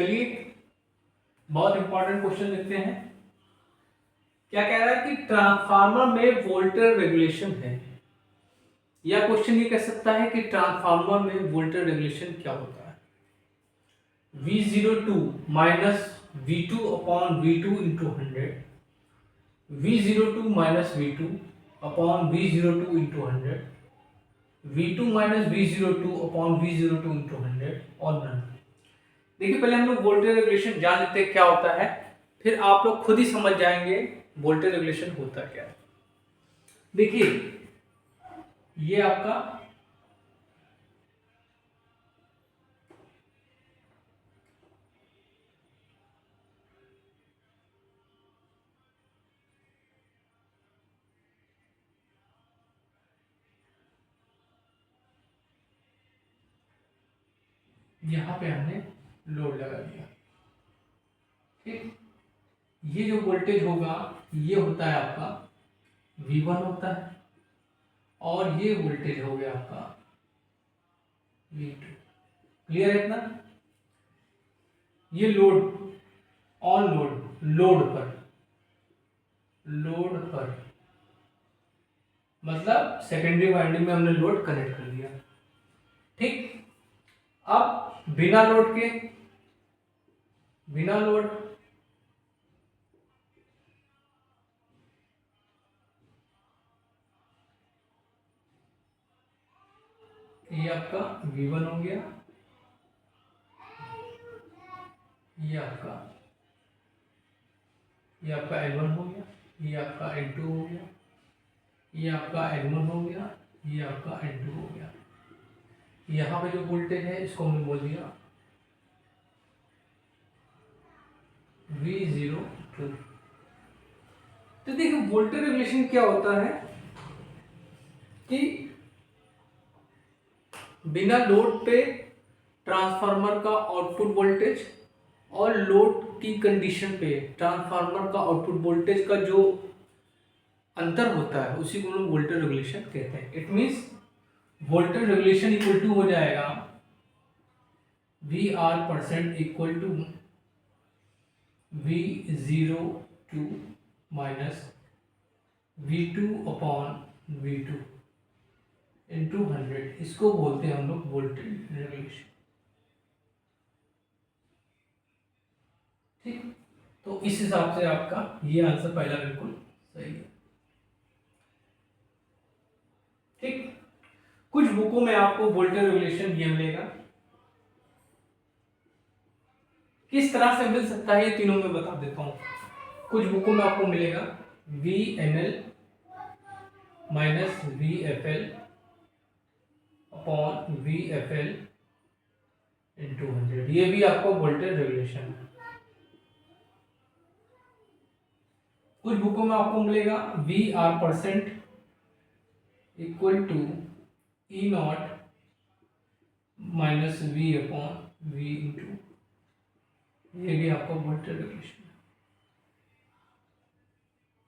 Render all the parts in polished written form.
चलिए बहुत important question देखते हैं। क्या कह रहा है कि ट्रांसफार्मर में वोल्टेज रेगुलेशन है, या क्वेश्चन ये कह सकता है कि ट्रांसफार्मर में वोल्टेज रेगुलेशन क्या होता है। V02 minus V2 upon V2 into 100, V02 minus V2 upon V02 into 100, V2 minus V02 upon V02 into 100 और नन। देखिए पहले हम लोग वोल्टेज रेगुलेशन जान लेते हैं क्या होता है, फिर आप लोग खुद ही समझ जाएंगे वोल्टेज रेगुलेशन होता क्या है। देखिए ये आपका यहां पे हमने लोड लगा दिया, ठीक। ये जो वोल्टेज होगा ये होता है आपका V1 होता है, और ये वोल्टेज हो गया आपका V2। क्लियर है इतना। ये लोड ऑन लोड पर मतलब सेकेंडरी वाइंडिंग में हमने लोड कनेक्ट कर दिया, ठीक। अब बिना लोड ये आपका V1 हो गया, ये आपका L1 हो गया, ये आपका L2 हो गया, ये आपका L1 हो गया, ये आपका L2 हो गया। यहाँ पे जो वोल्टेज है इसको हमने बोल दिया V02। तो देखिए वोल्टेज रेगुलेशन क्या होता है कि बिना लोड पे ट्रांसफार्मर का आउटपुट वोल्टेज और लोड की कंडीशन पे ट्रांसफार्मर का आउटपुट वोल्टेज का जो अंतर होता है उसी को हम वोल्टेज रेगुलेशन कहते हैं। It means voltage regulation equal to हो जाएगा VR% equal to V02 minus V2 upon V2 into 100। इसको बोलते हैं हम लोग वोल्टेज रेगुलेशन, ठीक। तो इस हिसाब से आपका ये आंसर पहला बिल्कुल सही है, ठीक। कुछ बुकों में आपको वोल्टेज रेगुलेशन ये मिलेगा, किस तरह से मिल सकता है ये तीनों में बता देता हूं। कुछ बुकों में आपको मिलेगा VNL minus VFL upon VFL into 100, ये भी आपको वोल्टेज रेगुलेशन है। कुछ बुकों में आपको मिलेगा VR% equal to E0 minus V upon V into, ये भी आपका वोल्टेज रेगुलेशन है,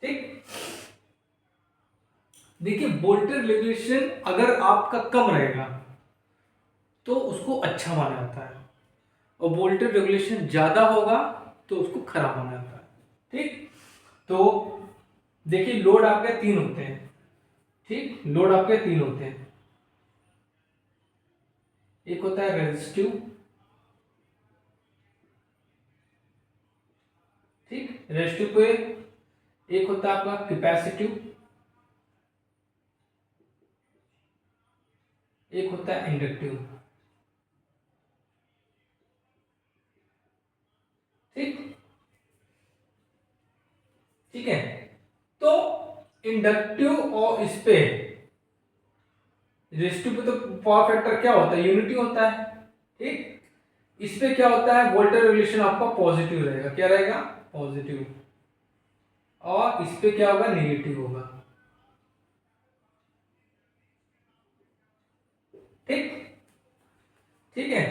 ठीक। देखिए वोल्टेज रेगुलेशन अगर आपका कम रहेगा तो उसको अच्छा माना जाता है, और वोल्टेज रेगुलेशन ज्यादा होगा तो उसको खराब माना जाता है, ठीक। तो देखिए लोड आपके तीन होते हैं, ठीक। लोड आपके तीन होते हैं, एक होता है रेजिस्टिव, ठीक। रेजिस्टिव पे एक होता है आपका कैपेसिटिव, एक होता है इंडक्टिव, ठीक। ठीक है। तो इंडक्टिव और इस पे रेजिस्टिव पे तो पावर फैक्टर क्या होता है, यूनिटी होता है, ठीक। इस पे क्या होता है, वोल्टेज रेगुलेशन आपका पॉजिटिव रहेगा, क्या रहेगा, पॉजिटिव, और इस पे क्या होगा, नेगेटिव होगा, ठीक। ठीक है।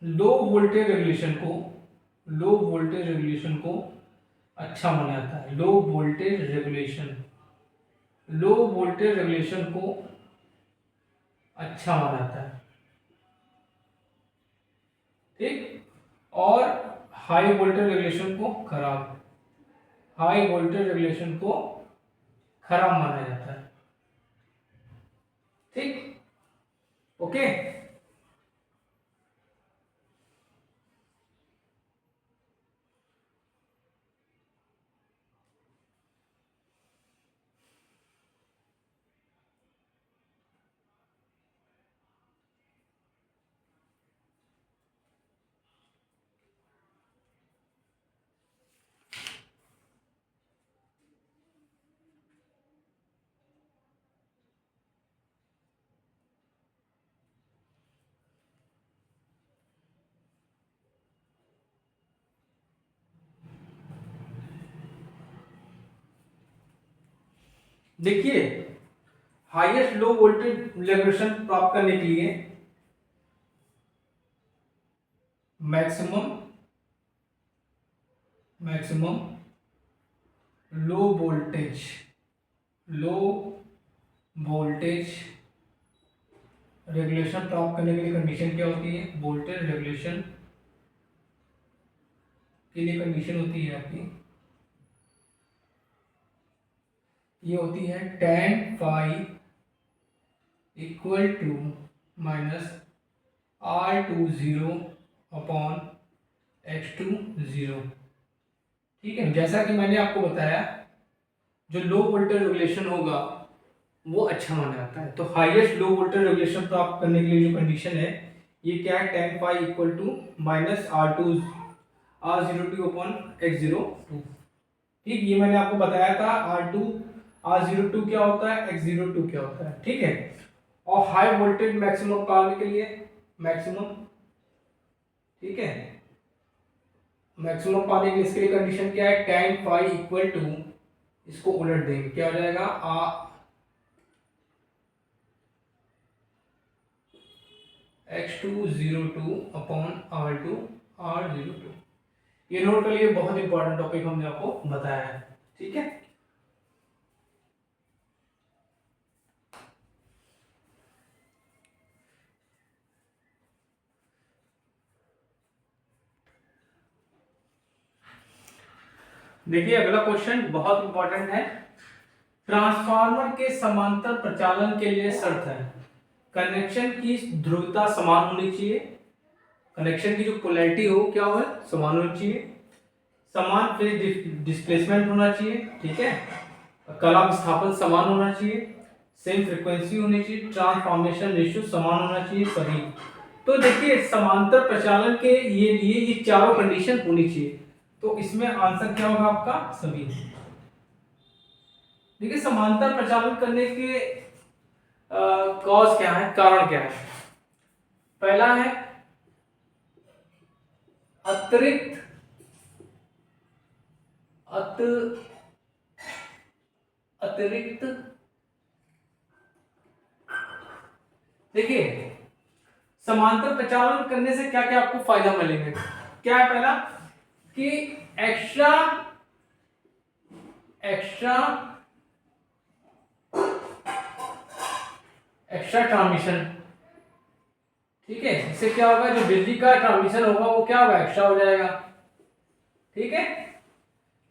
लो वोल्टेज रेगुलेशन को अच्छा माना जाता है। लो वोल्टेज रेगुलेशन को अच्छा माना जाता है, और हाई वोल्टेज रेगुलेशन को खराब, हाई वोल्टेज रेगुलेशन को खराब माना जाता है। ठीक, ओके। देखिए, हाईएस्ट लो वोल्टेज रेगुलेशन प्राप्त करने के लिए maximum maximum low voltage regulation प्राप्त करने के लिए कंडीशन क्या होती है? वोल्टेज रेगुलेशन के लिए कंडीशन होती है आपकी, ये होती है tan phi equal to minus R20 upon X20। ठीक है, जैसा कि मैंने आपको बताया, जो लो वोल्टेज रेगुलेशन होगा वो अच्छा माना जाता है। तो हाईएस्ट लो वोल्टेज रेगुलेशन प्राप्त करने के लिए जो कंडीशन है, ये क्या है? tan phi equal to minus R02 upon X02। ठीक, ये मैंने आपको बताया था, R02 क्या होता है, X02 क्या होता है। ठीक है, और हाई वोल्टेज मैक्सिमम पाने के लिए मैक्सिमम, ठीक है, मैक्सिमम पाने के लिए इसके लिए कंडीशन क्या है? tan phi इक्वल टू, इसको उलट देंगे, क्या हो जाएगा? X202 upon R02। ये नोट कर लिए, बहुत इंपॉर्टेंट टॉपिक हमने आपको बताया है। ठीक है, देखिए अगला क्वेश्चन बहुत इंपॉर्टेंट है। ट्रांसफार्मर के समांतर प्रचालन के लिए शर्त है, कनेक्शन की ध्रुवता समान होनी चाहिए, कनेक्शन की जो पोलैरिटी हो क्या हो, समान होनी चाहिए, समान फेज डिस्प्लेसमेंट होना चाहिए, ठीक है, कला विस्थापन समान होना चाहिए, सेम फ्रीक्वेंसी होनी चाहिए, ट्रांसफॉर्मेशन रेशियो समान होना चाहिए, सभी। तो देखिए, समांतर प्रचालन के ये चारों कंडीशन होनी चाहिए। तो इसमें आंसर क्या होगा आपका? सभी। देखिए, समांतर प्रचालन करने के कॉज क्या है, कारण क्या है? पहला है अतिरिक्त अतिरिक्त देखिए, समांतर प्रचालन करने से क्या क्या आपको फायदा मिलेंगे? क्या है? पहला कि एक्स्ट्रा एक्स्ट्रा एक्स्ट्रा ट्रांसमिशन, ठीक है, इससे क्या होगा? जो बिजली का ट्रांसमिशन होगा वो क्या होगा? एक्स्ट्रा हो जाएगा। ठीक है,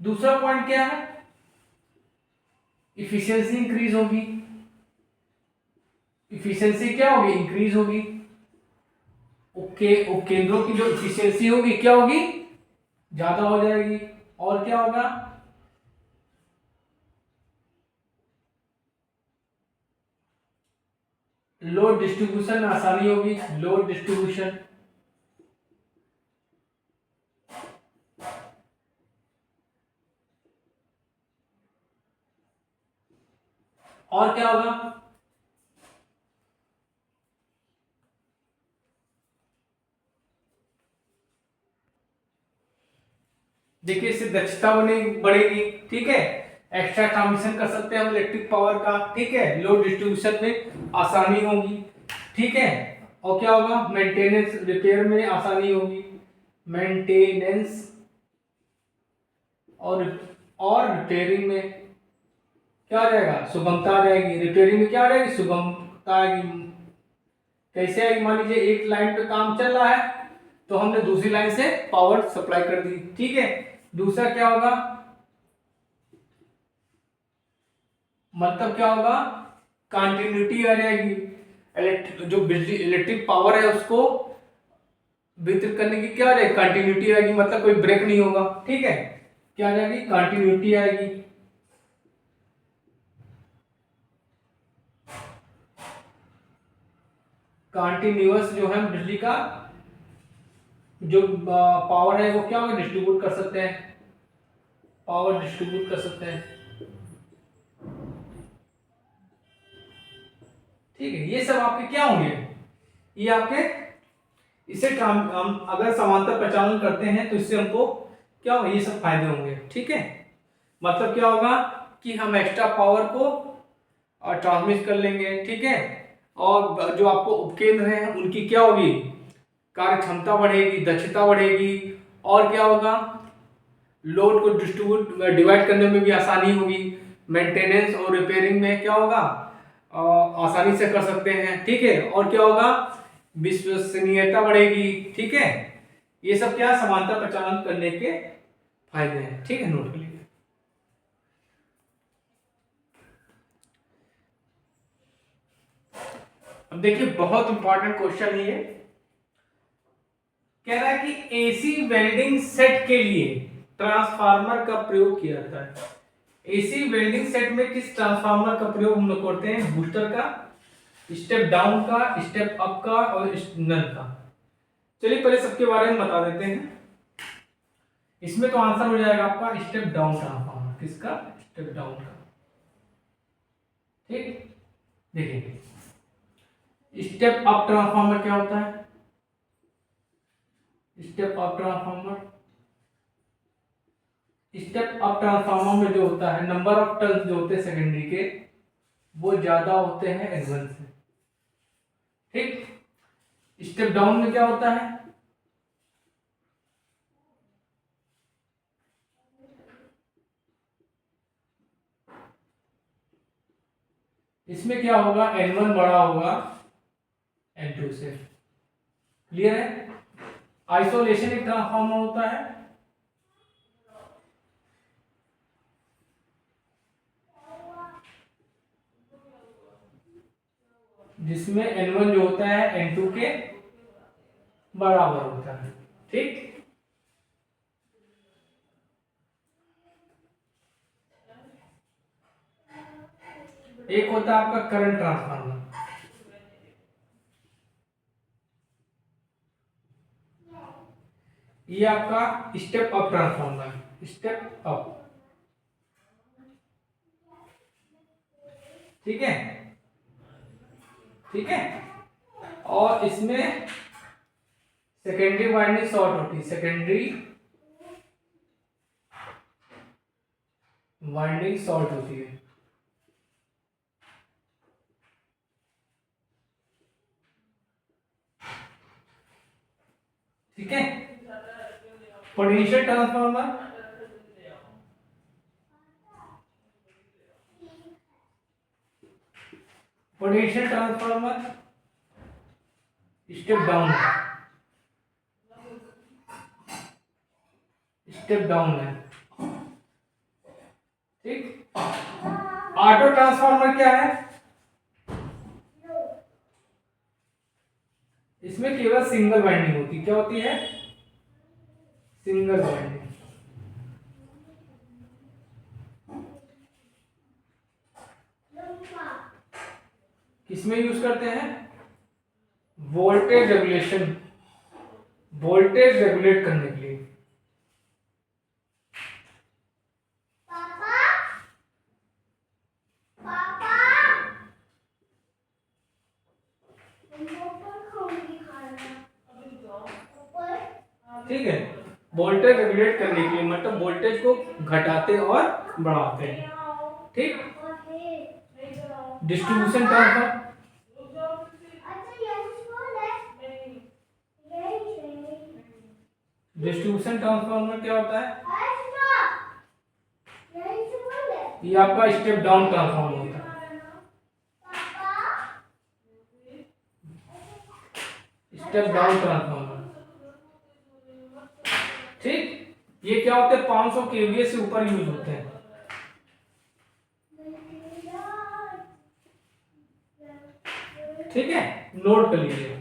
दूसरा पॉइंट क्या है? इफिशियंसी इंक्रीज होगी। इफिशियंसी क्या होगी? इंक्रीज होगी। ओके, उपकेंद्रों की जो इफिशियंसी होगी क्या होगी? ज्यादा हो जाएगी। और क्या होगा? लोड डिस्ट्रीब्यूशन में आसानी होगी। लोड डिस्ट्रीब्यूशन, और क्या होगा? देखिए, इससे दक्षता बढ़ेगी। ठीक है, एक्स्ट्रा ट्रांसमिशन कर सकते हैं हम इलेक्ट्रिक पावर का। ठीक है, लोड डिस्ट्रीब्यूशन में आसानी होगी। ठीक है, और क्या होगा? मेंटेनेंस, रिपेयर में आसानी होगी। मेंटेनेंस और रिपेयरिंग में क्या आ जाएगा? सुगमता आ जाएगी। रिपेयरिंग में क्या आ जाएगी? सुगमता आएगी। कैसे आएगी? मान लीजिए एक लाइन पे काम चल रहा है, तो हमने दूसरी लाइन से पावर सप्लाई कर दी, ठीक है। दूसरा क्या होगा, मतलब क्या होगा, कंटिन्यूटी आ जाएगी। जो बिजली इलेक्ट्रिक पावर है उसको वितरित करने की क्या आ जाएगी, कंटिन्यूटी आएगी, मतलब कोई ब्रेक नहीं होगा, ठीक है। क्या आ जाएगी, कंटिन्यूटी आएगी। कंटिन्यूअस जो है बिजली का जो पावर है वो क्या होगा, डिस्ट्रीब्यूट कर सकते हैं, पावर डिस्ट्रीब्यूट कर सकते हैं, ठीक है। ये सब आपके क्या होंगे, ये आपके इसे हम अगर समांतर प्रचालन करते हैं तो इससे हमको क्या होगा, ये सब फायदे होंगे, ठीक है। मतलब क्या होगा कि हम एक्स्ट्रा पावर को ट्रांसमिट कर लेंगे, ठीक है। और जो आपको उपकेंद्र हैं उनकी क्या होगी, कार्य क्षमता बढ़ेगी, दक्षता बढ़ेगी, और क्या होगा, लोड को डिवाइड करने में भी आसानी होगी, मेंटेनेंस और रिपेयरिंग में क्या होगा, आसानी से कर सकते हैं, ठीक है। और क्या होगा, विश्वसनीयता बढ़ेगी, ठीक है। ये सब क्या समांतर प्रचालन करने के फायदे हैं, ठीक है, नोट कर लीजिए। अब देखिए बहुत इंपॉर्टेंट क्वेश्चन है ये, कह रहा है कि एसी वेल्डिंग सेट के लिए ट्रांसफार्मर का प्रयोग किया जाता है। एसी वेल्डिंग सेट में किस ट्रांसफार्मर का प्रयोग हम लोग करते हैं, बूस्टर का, स्टेप डाउन का, स्टेप अप का और नल का। चलिए पहले सबके बारे में बता देते हैं। इसमें तो आंसर हो जाएगा आपका स्टेप डाउन ट्रांसफार्मर, किसका, स्टेप डाउन का, ठीक। देखिए स्टेप अप ट्रांसफार्मर क्या होता है, step up transformer, step up transformer में जो होता है नंबर ऑफ टर्न्स जो होते हैं सेकेंडरी के वो ज्यादा होते हैं N1 से, ठीक। स्टेप डाउन में क्या होता है, इसमें क्या होगा, N1 बड़ा होगा N2 से, क्लियर है। आइसोलेशन एक ट्रांसफार्मर होता है, जिसमें N1 जो होता है N2 के बराबर होता है, ठीक। एक होता है आपका करंट ट्रांसफार्मर, ये आपका step up transformer, step up, ठीक है, ठीक है। और इसमें सेकेंडरी वाइंडिंग शॉर्ट होती है, सेकेंडरी वाइंडिंग शॉर्ट होती है, ठीक है। Potential transformer, potential transformer step down है, स्टेप डाउन है, ठीक। ऑटो ट्रांसफार्मर क्या है, इसमें केवल सिंगल वाइंडिंग होती है, क्या होती है, सिंगल वाइंडिंग। किसमें यूज करते हैं, वोल्टेज रेगुलेशन, वोल्टेज रेगुलेट करने के लिए, ठीक है। वोल्टेज रेगुलेट करने के लिए मतलब वोल्टेज को घटाते और बढ़ाते हैं, ठीक। डिस्ट्रीब्यूशन ट्रांसफार्मर, डिस्ट्रीब्यूशन ट्रांसफार्मर क्या होता है, ये आपका स्टेप डाउन ट्रांसफार्मर होता है, स्टेप डाउन ट्रांसफार्मर, ठीक, ये क्या होते हैं 500 केवीए से ऊपर यूज होते हैं। ठीक है, नोट कर लीजिए।